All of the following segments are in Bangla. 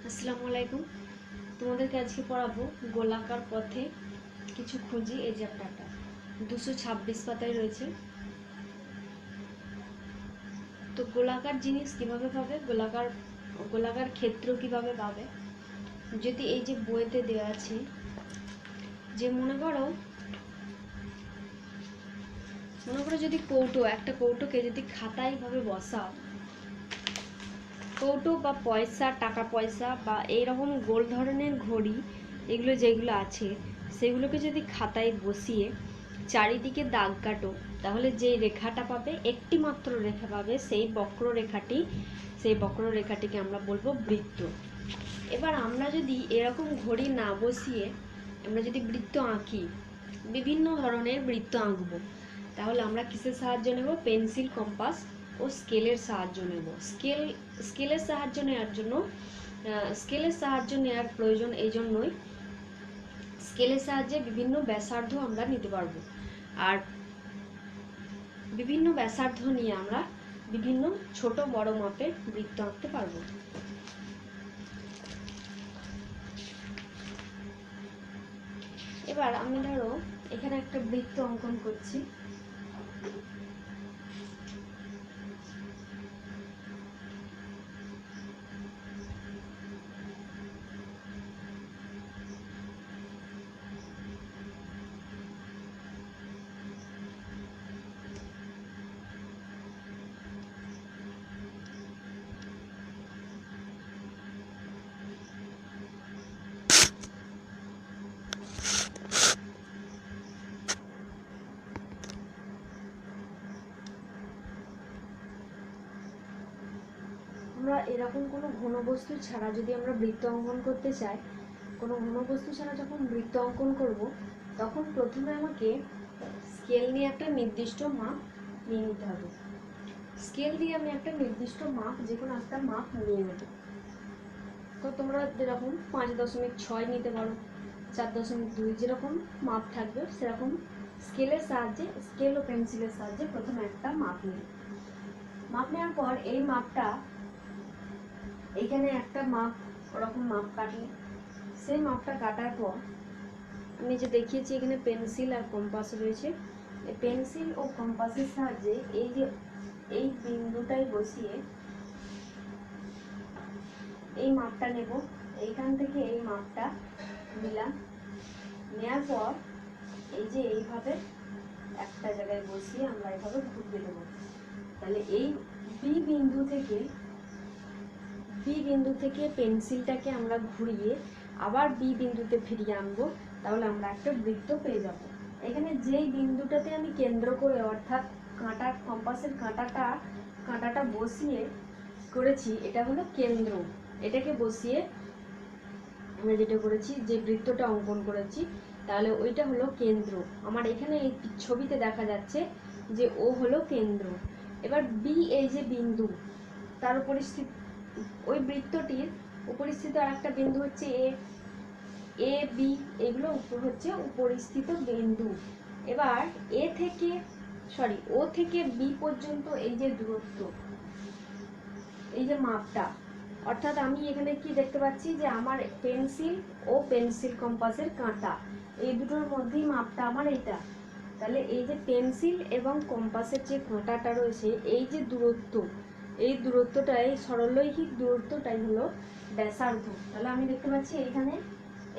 আসসালামু আলাইকুম। তোমাদেরকে আজকে পড়াবো গোলাকার পথে কিছু খুঁজি। এই চ্যাপ্টারটা 226 পাতায় রয়েছে। তো গোলাকার জিনিস কিভাবে পাবে, গোলাকার গোলাকার ক্ষেত্র কিভাবে পাবে, যদি এই যে বইতে দেওয়া আছে, যে মনে করো যদি একটা কৌটোকে যদি খাতায় ভাবে বসাও, কৌটো বা পয়সা, টাকা পয়সা বা এইরকম গোল ধরনের ঘড়ি, এগুলো যেগুলো আছে সেগুলোকে যদি খাতায় বসিয়ে চারিদিকে দাগ কাটো, তাহলে যে রেখাটা পাবে, একটি মাত্র রেখা পাবে, সেই বক্ররেখাটিকে আমরা বলবো বৃত্ত। এবার আমরা যদি এরকম ঘড়ি না বসিয়ে আমরা যদি বৃত্ত আঁকি, বিভিন্ন ধরনের বৃত্ত আঁকবো, তাহলে আমরা কিসের সাহায্য নেব? পেন্সিল, কম্পাস ও স্কেলের সাহায্য নেব। স্কেলের সাহায্য নেওয়ার প্রয়োজন এই জন্যই, স্কেলের সাহায্যে বিভিন্ন ব্যাসার্ধ আমরা নিতে পারবো, আর বিভিন্ন ব্যাসার্ধ নিয়ে আমরা বিভিন্ন ছোট বড় মাপের বৃত্ত আঁকতে পারবো। এবার আমি ধরো এখানে একটা বৃত্ত অঙ্কন করছি। আমরা এরকম কোনো ঘনবস্তু ছাড়া যদি আমরা বৃত্ত অঙ্কন করতে চাই, কোনো ঘনবস্তু ছাড়া যখন বৃত্ত অঙ্কন করব, তখন প্রথমে আমাকে স্কেল নিয়ে একটা নির্দিষ্ট মাপ নিয়ে নিতে হবে। স্কেল দিয়ে আমি একটা নির্দিষ্ট মাপ, যে কোনো একটা মাপ নিয়ে নেব। তো তোমরা যেরকম 5.6 নিতে পারো, 4.2, যেরকম মাপ থাকবে সেরকম স্কেল ও পেন্সিলের সাহায্যে প্রথমে একটা মাপ নেওয়ার পর এই মাপটা, এইখানে একটা মাপ, ওরকম মাপ কাটলে, সেই মাপটা কাটার পর আমি যে দেখিয়েছি এখানে পেন্সিল আর কম্পাস রয়েছে, এই পেন্সিল ও কম্পাসের সাহায্যে এই বিন্দুটাই বসিয়ে এই মাপটা নেব। এইখান থেকে এই মাপটা নিলাম, নেওয়ার পর এই যে এইভাবে একটা জায়গায় বসিয়ে আমরা এইভাবে ঘুরতে দেবো। তাহলে এই বি বিন্দু থেকে পেন্সিলটাকে আমরা ঘুরিয়ে আবার বি বিন্দুতে ফিরিয়ে আনবো, তাহলে আমরা একটা বৃত্ত পেয়ে যাব। এখানে যেই বিন্দুটাতে আমি কেন্দ্র করে, অর্থাৎ কম্পাসের কাঁটাটা বসিয়ে করেছি, এটা হলো কেন্দ্র। এটাকে বসিয়ে আমরা যেটা করেছি, যে বৃত্তটা অঙ্কন করেছি, তাহলে ওইটা হলো কেন্দ্র। আমার এখানে এই ছবিতে দেখা যাচ্ছে যে ও হলো কেন্দ্র। এবার বি, এই যে বিন্দু, তার উপরিস্থিত, ওই বৃত্তটির উপরিস্থিত আর একটা বিন্দু হচ্ছে এ বি, এগুলো হচ্ছে উপরিস্থিত বিন্দু। এবার ও থেকে বি পর্যন্ত এই যে দূরত্ব, এই যে মাপটা, অর্থাৎ আমি এখানে কি দেখতে পাচ্ছি যে আমার পেন্সিল কম্পাসের কাঁটা, এই দুটোর মধ্যেই মাপটা আমার এইটা। তাহলে এই যে পেন্সিল এবং কম্পাসের যে কাঁটাটা রয়েছে, এই যে দূরত্ব, এই দূরত্বটাই, সরলরৈখিক দূরত্বটাই হলো ব্যাসার্ধ। তাহলে আমি দেখতে পাচ্ছি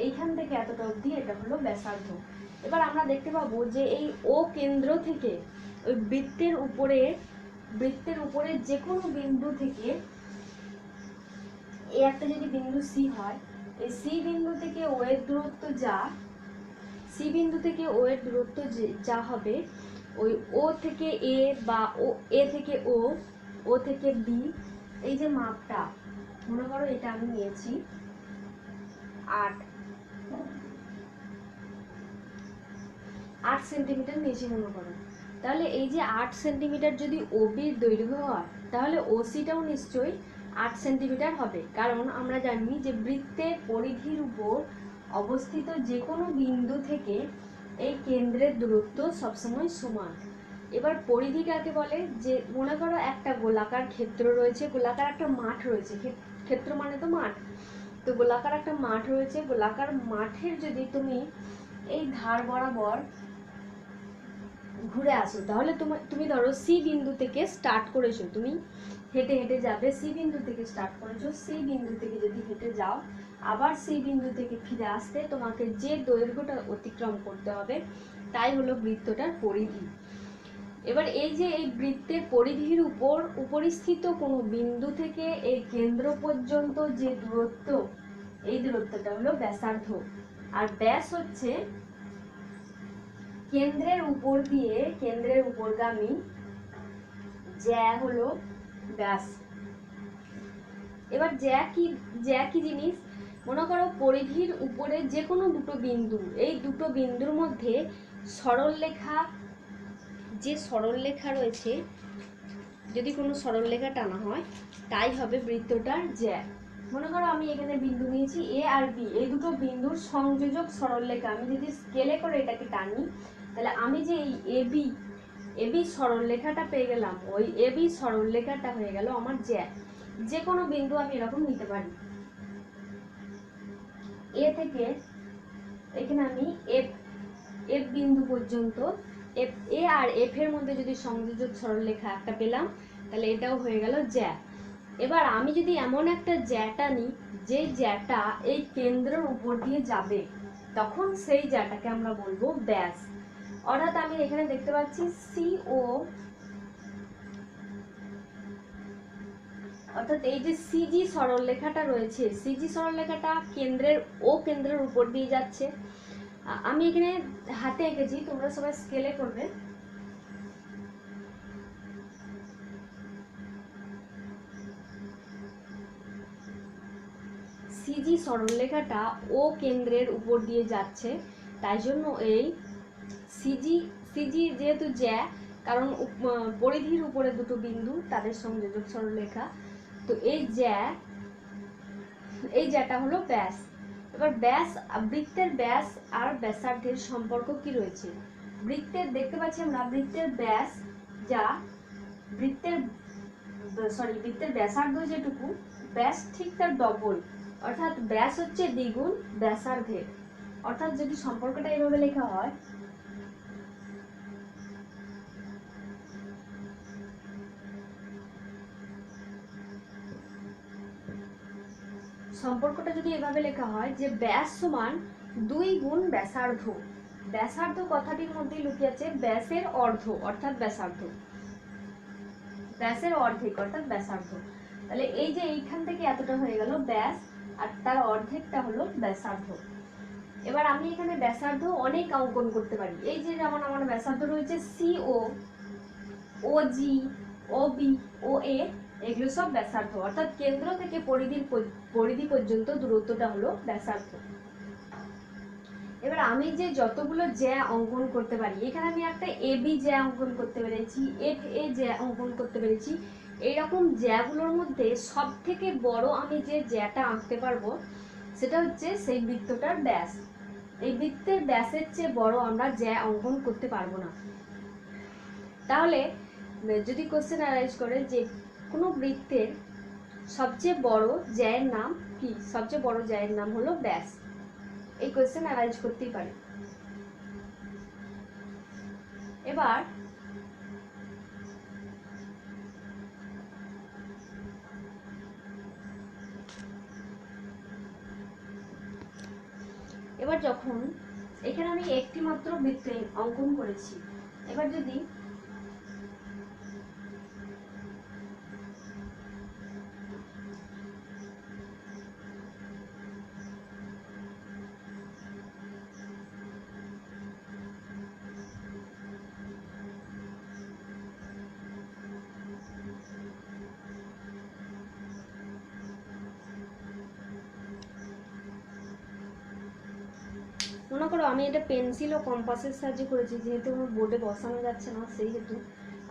এইখান থেকে এতটা অবধি এটা হলো ব্যাসার্ধ। এবার আমরা দেখতে পাবো যে এই ও কেন্দ্র থেকে ওই বৃত্তের উপরে যে কোনো বিন্দু থেকে, এই একটা যদি বিন্দু সি হয়, এই সি বিন্দু থেকে ও এর দূরত্ব যা হবে, ওই ও থেকে এ বা এ থেকে ও থেকে বি, এই যে মাপটা, মনে করো এটা আমি নিয়েছি 8 সেন্টিমিটার নিয়েছি মনে করো। তাহলে এই যে 8 সেন্টিমিটার যদি ওবির দৈর্ঘ্য হয়, তাহলে ওসিটাও নিশ্চয়ই 8 সেন্টিমিটার হবে। কারণ আমরা জানি যে বৃত্তের পরিধির উপর অবস্থিত যে কোনো বিন্দু থেকে এই কেন্দ্রের দূরত্ব সবসময় সমান। এবার পরিধি কাকে বলে? যে মনে করো একটা গোলাকার ক্ষেত্র রয়েছে, গোলাকার একটা মাঠ রয়েছে, ক্ষেত্র মানে তো মাঠ। তো গোলাকার একটা মাঠ রয়েছে, গোলাকার মাঠের যদি তুমি এই ধার বরাবর ঘুরে আসো, তাহলে তুমি ধরো সি বিন্দু থেকে স্টার্ট করেছো, তুমি হেঁটে হেঁটে যাবে, সি বিন্দু থেকে স্টার্ট করেছো, সি বিন্দু থেকে যদি হেঁটে যাও, আবার সি বিন্দু থেকে ফিরে আসতে তোমাকে যে দৈর্ঘ্যটা অতিক্রম করতে হবে তাই হলো বৃত্তটার পরিধি। এবার এই যে এই বৃত্তের পরিধির উপরিস্থিত কোনো বিন্দু থেকে এই কেন্দ্র পর্যন্ত যে দূরত্ব, এই দূরত্বটা হলো ব্যাসার্ধ। আর ব্যাস হচ্ছে কেন্দ্রের উপরগামী জ্যা হলো ব্যাস। এবার জ্যা কি জিনিস, মনে করো পরিধির উপরে যে কোনো দুটো বিন্দু, এই দুটো বিন্দুর মধ্যে সরলরেখা, যে সরলরেখা রয়েছে, যদি কোনো সরলরেখা টানা হয় তাই হবে বৃত্তটার জ্যা। মনে করো আমি এখানে বিন্দু নিয়েছি এ আর বি, এই দুটো বিন্দুর সংযোজক সরলরেখা আমি যদি স্কেলে করে এটাকে টানি, তাহলে আমি যে এই এবি সরলরেখাটা পেয়ে গেলাম, ওই এবি সরলরেখাটা হয়ে গেল আমার জ্যা। যে কোনো বিন্দু আমি এরকম নিতে পারি, এ থেকে এখানে আমি এফ বিন্দু পর্যন্ত, এ আর এফ এর মধ্যে যদি সংযোজক সরলরেখা একটা পেলাম, তাহলে এটাও হয়ে গেল জ্যা। এবার আমি যদি এমন একটা জ্যাটা নিই যে জ্যাটা এই কেন্দ্রের উপর দিয়ে যাবে, তখন সেই জ্যাটাকে আমরা বলবো ব্যাস। অর্থাৎ আমি এখানে দেখতে পাচ্ছি সিও, অর্থাৎ এই যে সিজি সরলরেখাটা রয়েছে, সিজি সরলরেখাটা কেন্দ্রের উপর দিয়ে যাচ্ছে। আমি এখানে হাতে এঁকেছি, তোমরা সবাই স্কেলে করবে। সিজি সরলরেখাটা ও কেন্দ্রের উপর দিয়ে যাচ্ছে, তাই জন্য এই সিজি যেহেতু জ্যা, কারণ পরিধির উপরে দুটো বিন্দু তাদের সংযোজক সরলরেখা, তো এই জ্যাটা হলো ব্যাস। এবার বৃত্তের ব্যাস আর ব্যাসার্ধের সম্পর্ক কি রয়েছে, বৃত্তের দেখতে পাচ্ছি আমরা বৃত্তের ব্যাস যা বৃত্তের ব্যাসার্ধ যেটুকু, ব্যাস ঠিক তার ডবল, অর্থাৎ ব্যাস হচ্ছে দ্বিগুণ ব্যাসার্ধের। অর্থাৎ যদি সম্পর্কটা এইভাবে লেখা হয়, যে ব্যাস সমান 2 গুণ ব্যাসার্ধ। ব্যাসার্ধ কথাটির মধ্যে লুকিয়ে আছে ব্যাসের অর্ধ অর্থাৎ ব্যাসার্ধ, ব্যাসের অর্ধেক অর্থাৎ ব্যাসার্ধ। তাহলে এই যে এইখান থেকে এতটা হয়ে গেল ব্যাস, আর তার অর্ধেকটা হলো ব্যাসার্ধ। এবার আমি এখানে ব্যাসার্ধ অনেক অঙ্কন করতে পারি, এই যে যেমন আমার ব্যাসার্ধ রয়েছে সিও, ও জি, ও বি, ও এ, এগুলো সব ব্যাসার্ধ, অর্থাৎ কেন্দ্র থেকে পরিধি পর্যন্ত দূরত্বটা হলো ব্যাসার্ধ। এবার আমি যে যতগুলো জ্যা অঙ্কন করতে পারি, এখানে আমি একটা এবি জ্যা অঙ্কন করতে পেরেছি, এফ এ জ্যা অঙ্কন করতে পেরেছি, এইরকম জ্যাগুলোর মধ্যে সব থেকে বড় আমি যে জ্যাটা আঁকতে পারবো সেটা হচ্ছে সেই বৃত্তটার ব্যাস। এই বৃত্তের ব্যাসের চেয়ে বড় আমরা জ্যা অঙ্কন করতে পারবো না। তাহলে যদি কোশ্চেন অ্যারাইজ করে যে কোনো বৃত্তের সবচেয়ে বড় জ্যায়ের নাম কি, সবচেয়ে বড় জ্যায়ের নাম হলো ব্যাস, এই কোশ্চেন অ্যারাইজ করতেই পারে। এবার যখন এখানে আমি একটি মাত্র বৃত্ত অঙ্কন করেছি, এবার যদি মনে করো আমি এটা পেন্সিল ও কম্পাসের সাহায্যে করেছি, যেহেতু আমার বোর্ডে বসানো যাচ্ছে না সেই হেতু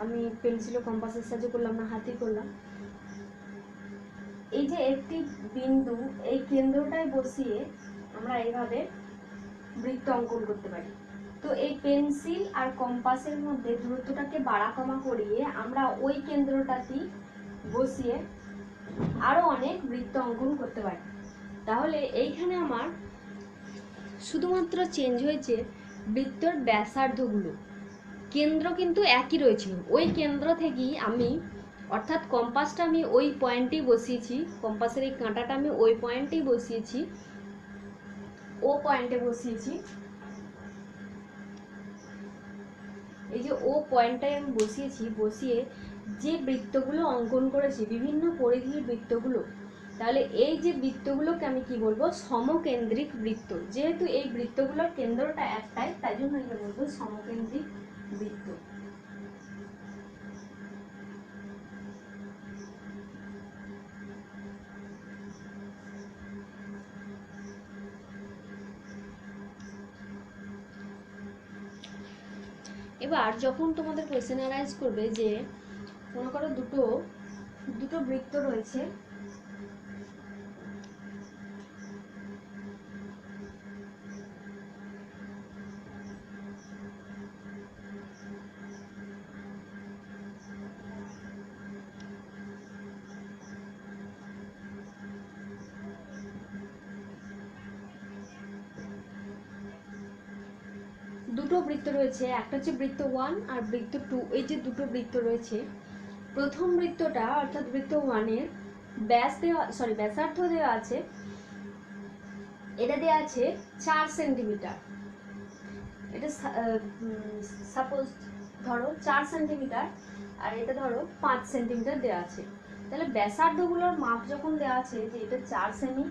আমি পেন্সিল ও কম্পাসের সাহায্যে করলাম না, হাতেই করলাম। এই যে একটি বিন্দু, এই কেন্দ্রটায় বসিয়ে আমরা এইভাবে বৃত্ত অঙ্কন করতে পারি। তো এই পেন্সিল আর কম্পাসের মধ্যে দূরত্বটাকে বাড়া কমা করিয়ে আমরা ওই কেন্দ্রটাতেই বসিয়ে আরো অনেক বৃত্ত অঙ্কন করতে পারি। তাহলে এইখানে আমার শুধুমাত্র চেঞ্জ হয়েছে বৃত্তর ব্যাসার্ধগুলো, কেন্দ্র কিন্তু একই রয়েছে। ওই কেন্দ্র থেকেই আমি, অর্থাৎ কম্পাসটা আমি ওই পয়েন্টেই বসিয়েছি, কম্পাসের এই কাঁটাটা আমি ওই পয়েন্টেই বসিয়েছি, ও পয়েন্টে বসিয়েছি। এই যে ও পয়েন্টটাই আমি বসিয়েছি, বসিয়ে যে বৃত্তগুলো অঙ্কন করেছি, বিভিন্ন পরিধির বৃত্তগুলো, তাহলে এই যে বৃত্তগুলোকে আমি কি বলবো, সমকেন্দ্রিক বৃত্ত। যেহেতু এই বৃত্তগুলোর কেন্দ্রটা একটাই, তাই জন্য এটা বলবো সমকেন্দ্রিক বৃত্ত। এবার যখন তোমাদের কোয়েশ্চেন অ্যারাইজ করবে যে মনে করো দুটো বৃত্ত রয়েছে, দুটো বৃত্ত রয়েছে, একটা হচ্ছে বৃত্ত 1 আর বৃত্ত 2। এই যে দুটো বৃত্ত রয়েছে, প্রথম বৃত্তটা অর্থাৎ বৃত্ত 1 এর ব্যাসার্ধ দেওয়া আছে, এটা দেওয়া আছে 4 সেন্টিমিটার। এটা সাপোজ ধরো 4 সেন্টিমিটার, আর এটা ধরো 5 সেন্টিমিটার দেওয়া আছে। তাহলে ব্যাসার্ধগুলোর মাপ যখন দেওয়া আছে যে এটা 4 সেমি,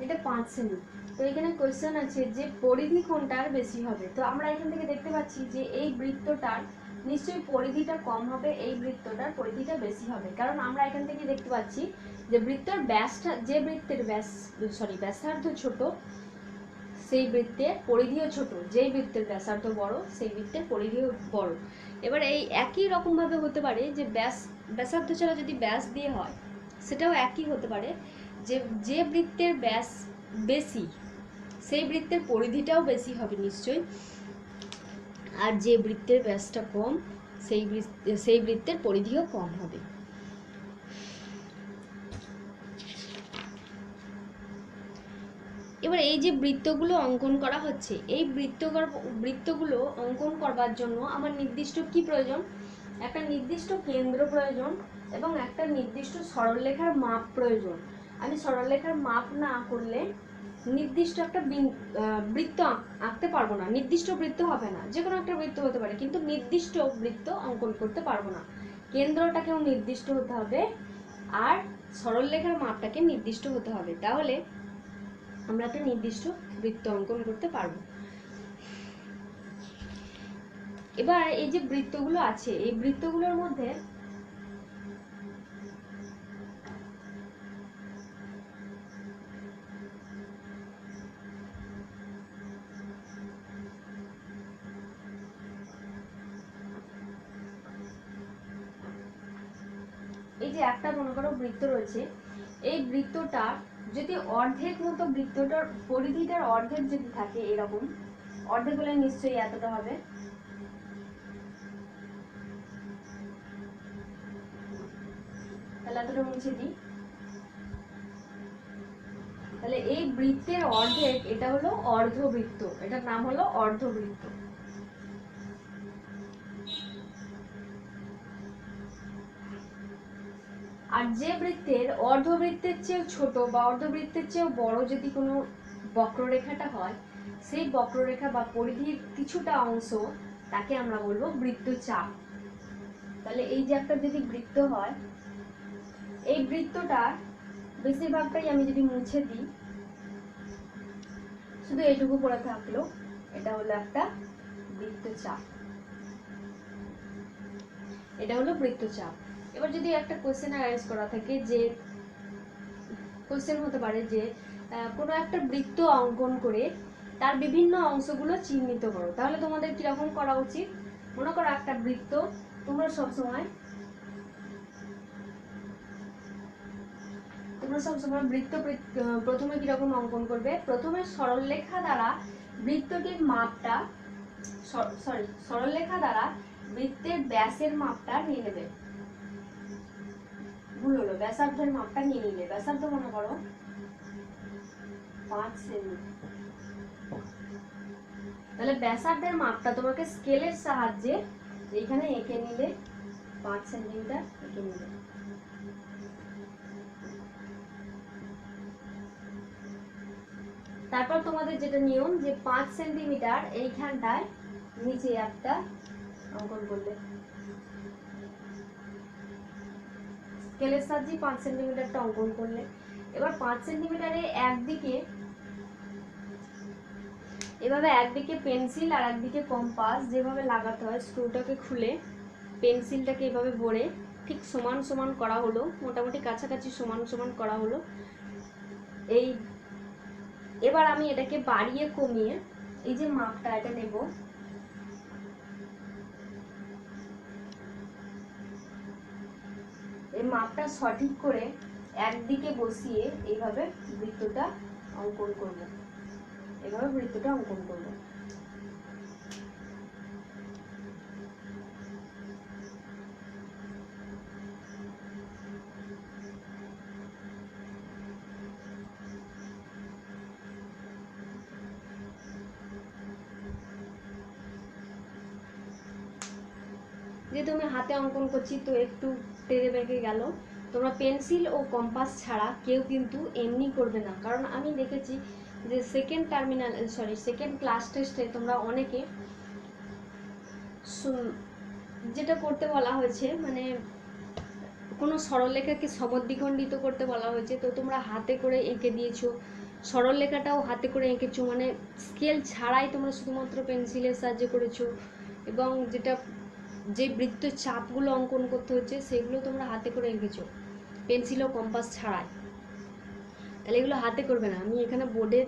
এটা 5 সেমি, তো এখানে কোয়েশ্চেন আছে যে পরিধি কোনটার বেশি হবে। তো আমরা এখান থেকে দেখতে পাচ্ছি যে এই বৃত্তটার নিশ্চয়ই পরিধিটা কম হবে, এই বৃত্তটার পরিধিটা বেশি হবে, কারণ আমরা এখান থেকে দেখতে পাচ্ছি যে বৃত্তের ব্যাসটা, যে বৃত্তের ব্যাসার্ধ ছোট সেই বৃত্তের পরিধিও ছোট, যেই বৃত্তের ব্যাসার্ধ বড় সেই বৃত্তের পরিধিও বড়। এবার এই একই রকমভাবে হতে পারে যে ব্যাসার্ধ ছাড়া যদি ব্যাস দিয়ে হয় সেটাও একই হতে পারে, যে বৃত্তের ব্যাস বেশি সেই বৃত্তের পরিধিটাও বেশি হবে নিশ্চয়ই, আর যে বৃত্তের ব্যাসটা কম সেই বৃত্তের পরিধিও কম হবে। এবার এই যে বৃত্তগুলো অঙ্কন করা হচ্ছে, এই বৃত্তগুলো অঙ্কন করবার জন্য আমার নির্দিষ্ট কি প্রয়োজন, একটা নির্দিষ্ট কেন্দ্র প্রয়োজন এবং একটা নির্দিষ্ট সরলরেখার মাপ প্রয়োজন। আমি সরলরেখার মাপ না করলে নির্দিষ্ট একটা বৃত্ত আঁকতে পারবো না, নির্দিষ্ট বৃত্ত হবে না, যে কোনো একটা বৃত্ত হতে পারে কিন্তু নির্দিষ্ট বৃত্ত অঙ্কন করতে পারবো না। কেন্দ্রটাকেও নির্দিষ্ট হতে হবে আর সরলরেখার মাপটাকে নির্দিষ্ট হতে হবে, তাহলে আমরা একটা নির্দিষ্ট বৃত্ত অঙ্কন করতে পারবো। এবার এই যে বৃত্তগুলো আছে, এই বৃত্তগুলোর মধ্যে এই যে একটা মনে করো বৃত্ত রয়েছে, এই বৃত্তটা যদি অর্ধেক মতো, বৃত্তটার পরিধিটার অর্ধেক যদি থাকে, এরকম অর্ধেক হলে নিশ্চয়ই এতটা হবে, তাহলে এতটা মুছে দিই। তাহলে এই বৃত্তের অর্ধেক, এটা হলো অর্ধবৃত্ত, এটার নাম হলো অর্ধবৃত্ত। আর যে বৃত্তের অর্ধবৃত্তের চেয়ে ছোট বা অর্ধবৃত্তের চেয়ে বড় যদি কোনো বক্ররেখাটা হয়, সেই বক্ররেখা বা পরিধির কিছুটা অংশ তাকে আমরা বলবো বৃত্তচাপ। তাহলে এই যে একটা যদি বৃত্ত হয়, এই বৃত্তটার বেশিরভাগটাই আমি যদি মুছে দিই, শুধু এইটুকু পড়ে থাকলো, এটা হলো একটা বৃত্তচাপ, এটা হলো বৃত্তচাপ। এবার যদি একটা কোশ্চেন অ্যারেঞ্জ করা থাকে, যে কোশ্চেন হতে পারে যে কোনো একটা বৃত্ত অঙ্কন করে তার বিভিন্ন অংশগুলো চিহ্নিত করো, তাহলে তোমাদের কিরকম করা উচিত। মনে করো একটা বৃত্ত, তোমরা সবসময় বৃত্ত প্রথমে কিরকম অঙ্কন করবে, প্রথমে সরলরেখা দ্বারা বৃত্তটির মাপটা, সরলরেখা দ্বারা বৃত্তের ব্যাসের মাপটা নিয়ে নেবে। ভুল হলো, ব্যাসার্ধের মাপটা নিয়ে নিলে। ব্যাসার্ধ মনে করো 5 সেমি। তাহলে ব্যাসার্ধের মাপটা তোমাকে স্কেলের সাহায্যে এইখানে এঁকে নিলে 5 সেন্টিমিটার এঁকে নিলে। তারপর তোমাদের যেটা নিয়ম যে 5 সেন্টিমিটার এইখানটায় নিচে একটা অঙ্কন করলে, স্কেলের সাহায্যে 5 সেন্টিমিটারটা অঙ্কন করলে। এবার 5 সেন্টিমিটারে একদিকে এভাবে একদিকে পেন্সিল আর একদিকে কম্পাস যেভাবে লাগাতে হয়, স্ক্রুটাকে খুলে পেন্সিলটাকে এভাবে ভরে ঠিক সমান সমান করা হলো, মোটামুটি কাছাকাছি সমান সমান করা হলো। এই এবার আমি এটাকে বাড়িয়ে কমিয়ে এই যে মাপটা এটা নেব, এই মাপটা সঠিক করে একদিকে বসিয়ে এইভাবে বৃত্তটা অঙ্কন করব। এভাবে বৃত্তটা অঙ্কন করব। যেহেতু আমি হাতে অঙ্কন করছি তো একটু টেরে বেঁকে গেল। তোমরা পেন্সিল ও কম্পাস ছাড়া কেউ কিন্তু এমনি করবে না, কারণ আমি দেখেছি যে সেকেন্ড ক্লাস টেস্টে তোমরা অনেকে যেটা করতে বলা হয়েছে মানে কোনো সরলরেখাকে সমদ্বিখণ্ডিত করতে বলা হয়েছে, তো তোমরা হাতে করে এঁকে দিয়েছো, সরলরেখাটাও হাতে করে এঁকেছো, মানে স্কেল ছাড়াই তোমরা শুধুমাত্র পেন্সিলের সাহায্যে করেছো, এবং যে বৃত্তের চাপগুলো অঙ্কন করতে হচ্ছে সেগুলো তোমরা হাতে করে এঁকেছো পেন্সিল ও কম্পাস ছাড়াই। তাহলে এগুলো হাতে করবে না। আমি এখানে বোর্ডে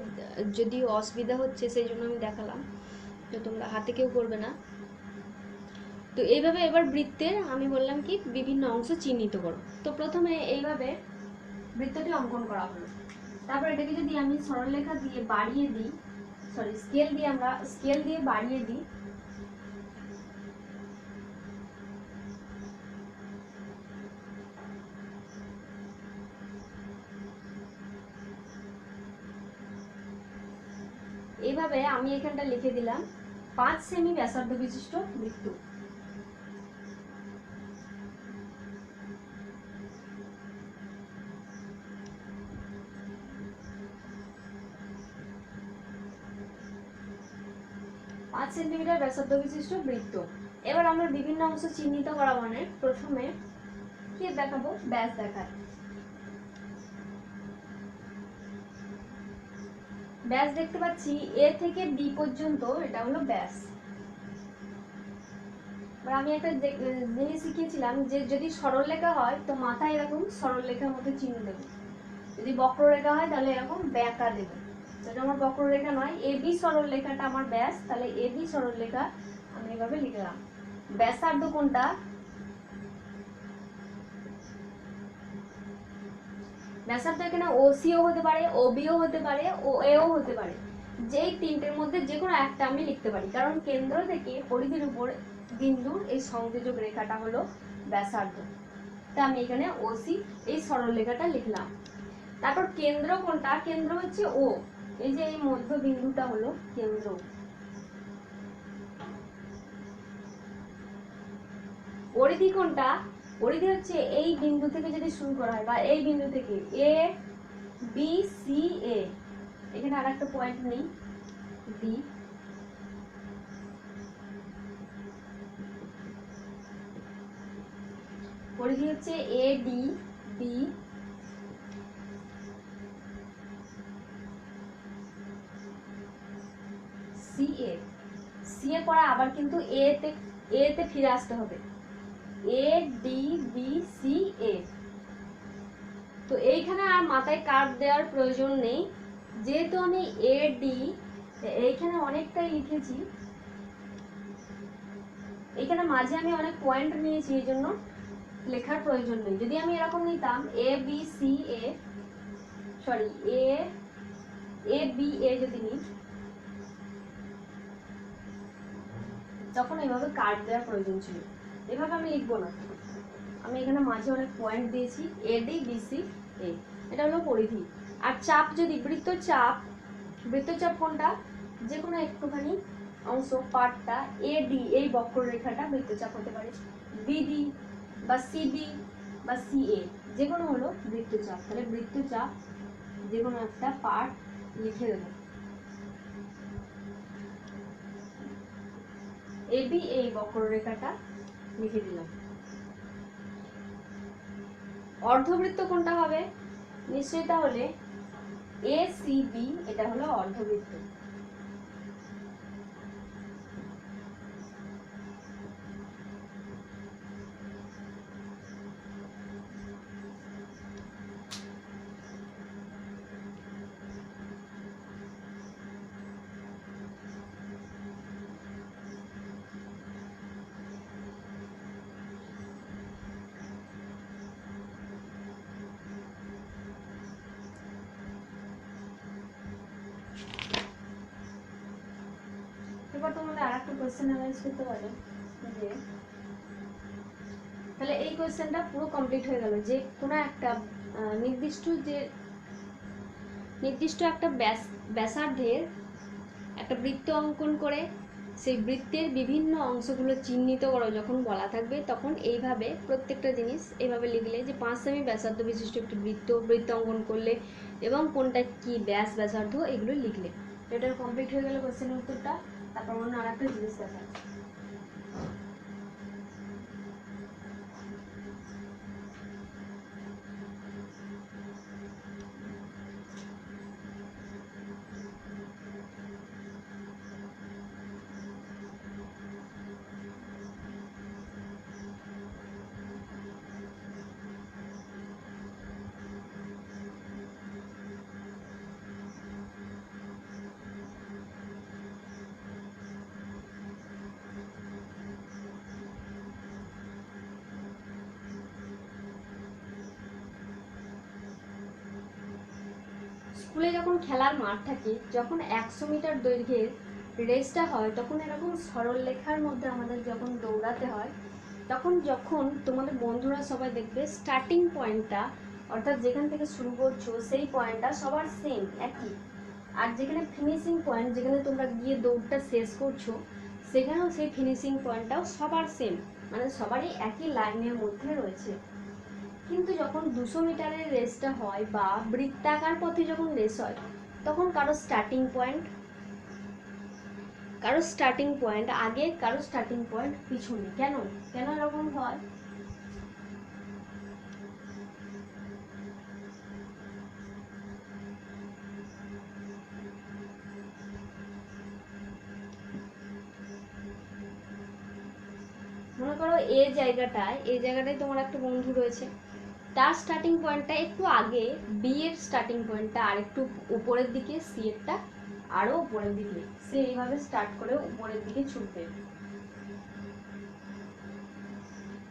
যদি অসুবিধা হচ্ছে সেই জন্য আমি দেখালাম, তো তোমরা হাতে কেউ করবে না। তো এইভাবে এবার বৃত্তের আমি বললাম কি বিভিন্ন অংশ চিহ্নিত করো। তো প্রথমে এইভাবে বৃত্তটি অঙ্কন করা হলো। তারপর এটাকে যদি আমি সরলরেখা দিয়ে বাড়িয়ে দিই, স্কেল দিয়ে বাড়িয়ে দিই, এইভাবে আমি এখানটা লিখে দিলাম 5 সেমি ব্যাসার্ধ বিশিষ্ট বৃত্ত। পাঁচ সেন্টিমিটার ব্যাসার্ধ বিশিষ্ট বৃত্ত। এবার আমরা বিভিন্ন অংশ চিহ্নিত করা মানে প্রথমে কি দেখাবো, ব্যাস দেখায়। ব্যাস দেখতে পাচ্ছি এ থেকে বি পর্যন্ত, এটা হলো ব্যাস। আমি একটা জিনিস শিখিয়েছিলাম যে যদি সরলরেখা হয় তো মাথায় এরকম সরলরেখার মতো চিহ্ন দেবো, যদি বক্ররেখা হয় তাহলে এরকম বেঁকা দেবো। এটা আমার বক্ররেখা নয়, এবি সরলরেখাটা আমার ব্যাস, তাহলে এবি সরলরেখা আমি এভাবে লিখলাম। ব্যাসার্ধ কোনটা, ব্যাসার্ধ এখানে ওসিও হতে পারে, ওবিও হতে পারে, ওএও হতে পারে, যেই তিনটের মধ্যে যে কোনো একটা আমি লিখতে পারি, কারণ কেন্দ্র থেকে পরিধির উপর বিন্দুর এই সংযোজক রেখাটা হলো ব্যাসার্ধ। তা আমি এখানে ওসি এই সরলরেখাটা লিখলাম। তারপর কেন্দ্র কোনটা, কেন্দ্র হচ্ছে ও, এই যে এই মধ্য বিন্দুটা হলো কেন্দ্র। পরিধি কোনটা, পরিধি হচ্ছে এই বিন্দু থেকে যদি শুরু করা হয় বা এই বিন্দু থেকে এ বি সি এ, এখানে আর একটা পয়েন্ট নেই বি, পরিধি হচ্ছে A D B C A. C এর পরে আবার কিন্তু এ তে ফিরে আসতে হবে, A D B C A. তো এইখানে আর মাথায় কার্ভ দেওয়ার প্রয়োজন নেই, যেহেতু আমি এ ডি এইখানে অনেকটাই লিখেছি, এখানে মাঝে আমি অনেক পয়েন্ট নিয়েছি, এই জন্য লেখার প্রয়োজন নেই। যদি আমি এরকম নিতাম A B C A, sorry A B A যদি নিই, তখন এইভাবে কাট দেওয়ার প্রয়োজন ছিল। এভাবে আমি লিখবো না, আমি এখানে মাঝে অনেক পয়েন্ট দিয়েছি, এডি বিসি এ, এটা হলো পরিধি। আর চাপ, যদি বৃত্তচাপ, বৃত্তচাপ কোনটা, যে কোনো একটুখানি অংশ পার্টটা এডি, এই বক্ররেখাটা বৃত্তচাপ হতে পারে, বিডি বা সিবি বা সিএ, যে কোনো হলো বৃত্তচাপ। তাহলে বৃত্তচাপ যে কোনো একটা পার্ট লিখে দেবো, এবি এই বক্ররেখাটা লিখে দিলাম। অর্ধবৃত্ত কোনটা হবে, নিশ্চয়ই তাহলে এসিবি, এটা হলো অর্ধবৃত্ত। এবার তোমাদের আর একটা কোয়েশ্চেন অ্যানালাইজ করতে পারো, যে তাহলে এই কোয়েশ্চেনটা পুরো কমপ্লিট হয়ে গেল, যে কোনো একটা নির্দিষ্ট একটা ব্যাসার্ধের একটা বৃত্ত অঙ্কন করে সেই বৃত্তের বিভিন্ন অংশগুলো চিহ্নিত করো যখন বলা থাকবে, তখন এইভাবে প্রত্যেকটা জিনিস এইভাবে লিখলে, যে 5 সেমি ব্যাসার্ধ বিশিষ্ট একটি বৃত্ত অঙ্কন করলে এবং কোনটা কি ব্যাসার্ধ, এগুলো লিখলে। এটা কমপ্লিট হয়ে গেল কোয়েশ্চেনের উত্তরটা। তারপর অন্য আর একটা জিনিস দেখা, স্কুলে যখন খেলার মাঠ থাকে, যখন 100 মিটার দৈর্ঘ্যের রেসটা হয়, তখন এরকম সরল লেখার মধ্যে আমাদের যখন দৌড়াতে হয়, যখন তোমাদের বন্ধুরা সবাই দেখবে স্টার্টিং পয়েন্টটা, অর্থাৎ যেখান থেকে শুরু করছো সেই পয়েন্টটা সবার সেম একই, আর যেখানে ফিনিশিং পয়েন্ট, যেখানে তোমরা গিয়ে দৌড়টা শেষ করছো, সেখানেও সেই ফিনিশিং পয়েন্টটাও সবার সেম, মানে সবারই একই লাইনের মধ্যে রয়েছে। কিন্তু যখন 200 মিটারের রেসটা হয় বা বৃত্তাকার পথে যখন রেস হয়, তখন কারো স্টার্টিং পয়েন্ট আগে, কারো স্টার্টিং পয়েন্ট পিছনে। কেন এরকম হয়? মনে করো এই জায়গাটায় তোমার একটা বন্ধু রয়েছে, তার স্টার্টিং পয়েন্টটা একটু আগে, বি এর স্টার্টিং পয়েন্টটা আর একটু উপরের দিকে, সি এরটা আরো উপরের দিকে, সে এইভাবে স্টার্ট করে উপরের দিকে ছুটবে।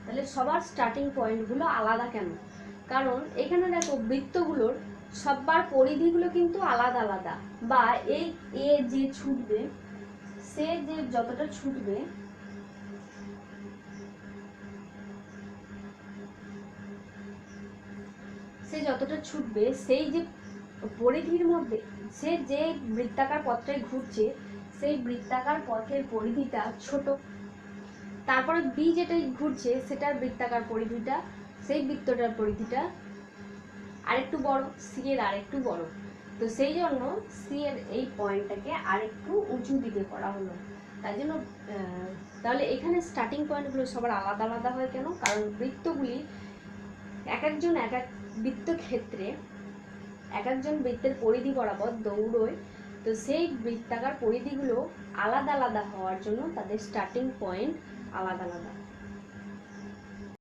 তাহলে সবার স্টার্টিং পয়েন্টগুলো আলাদা কেন? কারণ এখানে দেখো বৃত্তগুলোর সবার পরিধিগুলো কিন্তু আলাদা আলাদা, বা এই এ যে ছুটবে, সে যে যতটা ছুটবে, সেই যে পরিধির মধ্যে, সে যে বৃত্তাকার পথটায় ঘুরছে, সেই বৃত্তাকার পথের পরিধিটা ছোট। তারপরে বি যেটাই ঘুরছে, সেটার বৃত্তাকার পরিধিটা, সেই বৃত্তটার পরিধিটা আরেকটু বড়, সি এর আরেকটু বড়। তো সেই জন্য সি এর এই পয়েন্টটাকে আরেকটু উঁচু দিকে করা হলো। তাই জন্য তাহলে এখানে স্টার্টিং পয়েন্টগুলো সবার আলাদা আলাদা হয় কেন? কারণ বৃত্তগুলি এক একজন বৃত্তের পরিধি বরাবর দৌড়োয়, তো সেই বৃত্তাকার পরিধিগুলো আলাদা আলাদা হওয়ার জন্য তাদের স্টার্টিং পয়েন্ট আলাদা আলাদা।